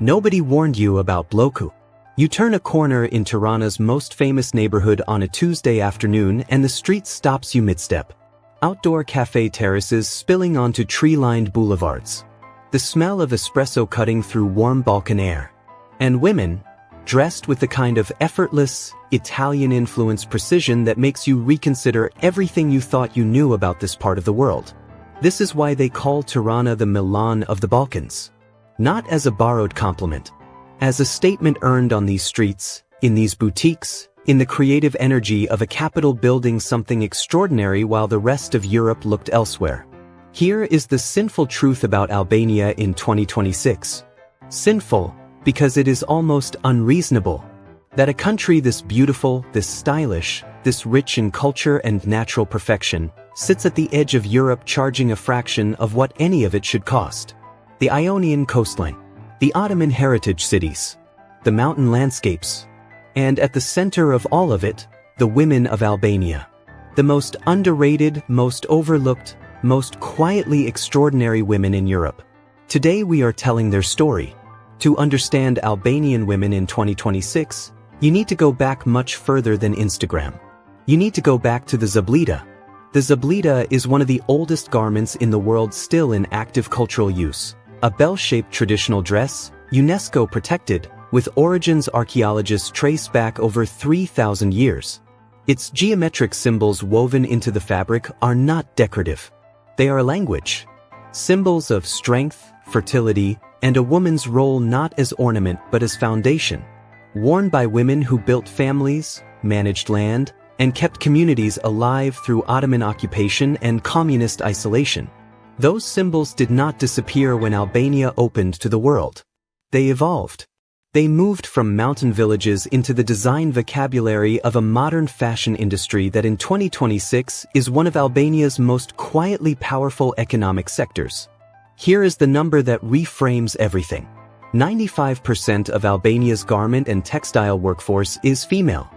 Nobody warned you about Blloku. You turn a corner in Tirana's most famous neighborhood on a Tuesday afternoon and the street stops you mid-step. Outdoor cafe terraces spilling onto tree-lined boulevards. The smell of espresso cutting through warm Balkan air. And women, dressed with the kind of effortless, Italian-influenced precision that makes you reconsider everything you thought you knew about this part of the world. This is why they call Tirana the Milan of the Balkans. Not as a borrowed compliment. As a statement earned on these streets, in these boutiques, in the creative energy of a capital building something extraordinary while the rest of Europe looked elsewhere. Here is the sinful truth about Albania in 2026. Sinful, because it is almost unreasonable that a country this beautiful, this stylish, this rich in culture and natural perfection, sits at the edge of Europe charging a fraction of what any of it should cost. The Ionian coastline, the Ottoman heritage cities, the mountain landscapes, and at the center of all of it, the women of Albania. The most underrated, most overlooked, most quietly extraordinary women in Europe. Today we are telling their story. To understand Albanian women in 2026, you need to go back much further than Instagram. You need to go back to the Xhubleta. The Xhubleta is one of the oldest garments in the world still in active cultural use. A bell-shaped traditional dress, UNESCO protected, with origins archaeologists trace back over 3,000 years. Its geometric symbols woven into the fabric are not decorative. They are a language. Symbols of strength, fertility, and a woman's role not as ornament but as foundation. Worn by women who built families, managed land, and kept communities alive through Ottoman occupation and communist isolation. Those symbols did not disappear when Albania opened to the world. They evolved. They moved from mountain villages into the design vocabulary of a modern fashion industry that in 2026 is one of Albania's most quietly powerful economic sectors. Here is the number that reframes everything. 95% of Albania's garment and textile workforce is female.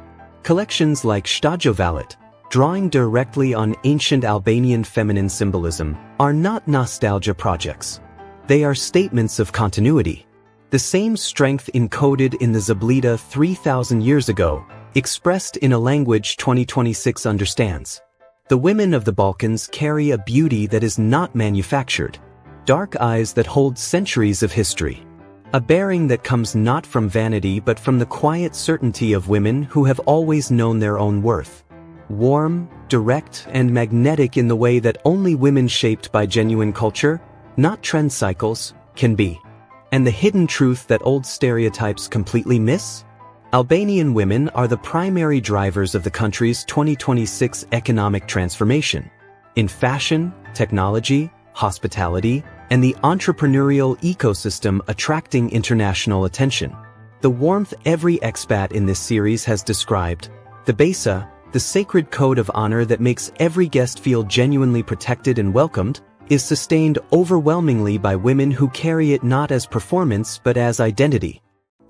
Collections like Xhubleta, drawing directly on ancient Albanian feminine symbolism, are not nostalgia projects. They are statements of continuity. The same strength encoded in the Xhubleta 3,000 years ago, expressed in a language 2026 understands. The women of the Balkans carry a beauty that is not manufactured. Dark eyes that hold centuries of history. A bearing that comes not from vanity but from the quiet certainty of women who have always known their own worth. Warm, direct, and magnetic in the way that only women shaped by genuine culture, not trend cycles, can be. And the hidden truth that old stereotypes completely miss? Albanian women are the primary drivers of the country's 2026 economic transformation. In fashion, technology, hospitality, and the entrepreneurial ecosystem attracting international attention. The warmth every expat in this series has described, the Besa, the sacred code of honor that makes every guest feel genuinely protected and welcomed, is sustained overwhelmingly by women who carry it not as performance but as identity.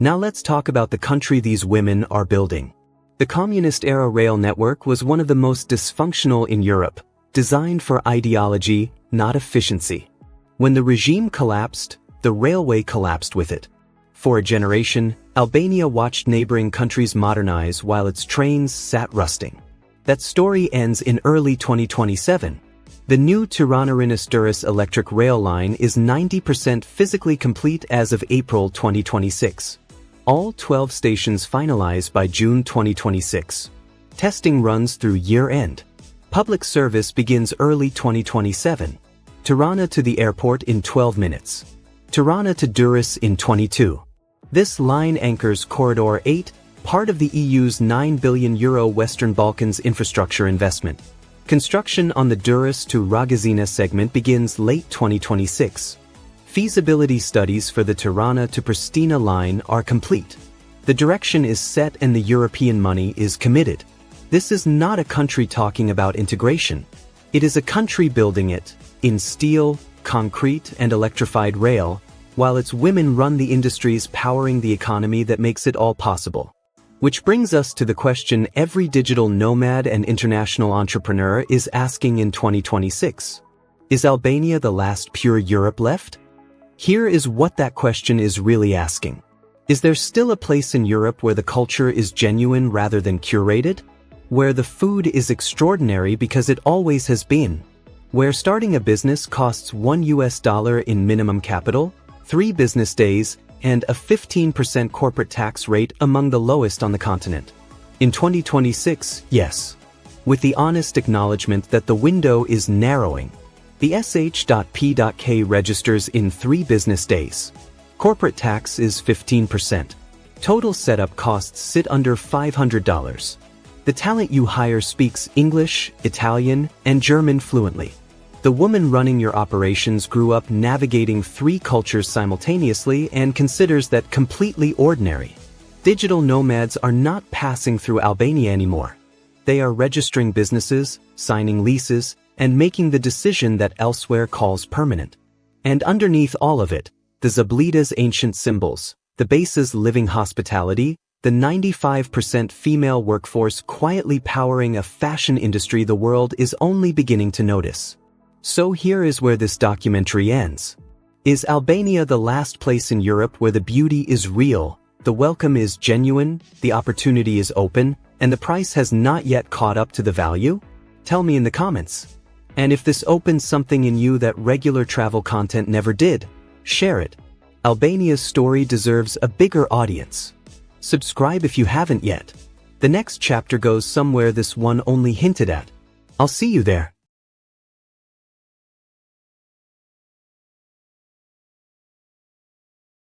Now let's talk about the country these women are building. The communist-era rail network was one of the most dysfunctional in Europe, designed for ideology, not efficiency. When the regime collapsed, the railway collapsed with it. For a generation, Albania watched neighboring countries modernize while its trains sat rusting. That story ends in early 2027. The new Tirana-Durrës electric rail line is 90% physically complete as of April 2026. All 12 stations finalized by June 2026. Testing runs through year-end. Public service begins early 2027. Tirana to the airport in 12 minutes. Tirana to Durrës in 22. This line anchors Corridor 8, part of the EU's €9 billion Western Balkans infrastructure investment. Construction on the Durrës to Rogozina segment begins late 2026. Feasibility studies for the Tirana to Pristina line are complete. The direction is set and the European money is committed. This is not a country talking about integration. It is a country building it, in steel, concrete, and electrified rail, while its women run the industries powering the economy that makes it all possible. Which brings us to the question every digital nomad and international entrepreneur is asking in 2026. Is Albania the last pure Europe left? Here is what that question is really asking. Is there still a place in Europe where the culture is genuine rather than curated? Where the food is extraordinary because it always has been? Where starting a business costs $1 in minimum capital, 3 business days, and a 15% corporate tax rate among the lowest on the continent? In 2026, yes. With the honest acknowledgement that the window is narrowing. The sh.p.k registers in 3 business days. Corporate tax is 15%. Total setup costs sit under $500. The talent you hire speaks English, Italian, and German fluently. The woman running your operations grew up navigating 3 cultures simultaneously and considers that completely ordinary. Digital nomads are not passing through Albania anymore. They are registering businesses, signing leases, and making the decision that elsewhere calls permanent. And underneath all of it, the Xhubleta's ancient symbols, the Besa's living hospitality, the 95% female workforce quietly powering a fashion industry the world is only beginning to notice. So here is where this documentary ends. Is Albania the last place in Europe where the beauty is real, the welcome is genuine, the opportunity is open, and the price has not yet caught up to the value? Tell me in the comments. And if this opens something in you that regular travel content never did, share it. Albania's story deserves a bigger audience. Subscribe if you haven't yet. The next chapter goes somewhere this one only hinted at. I'll see you there.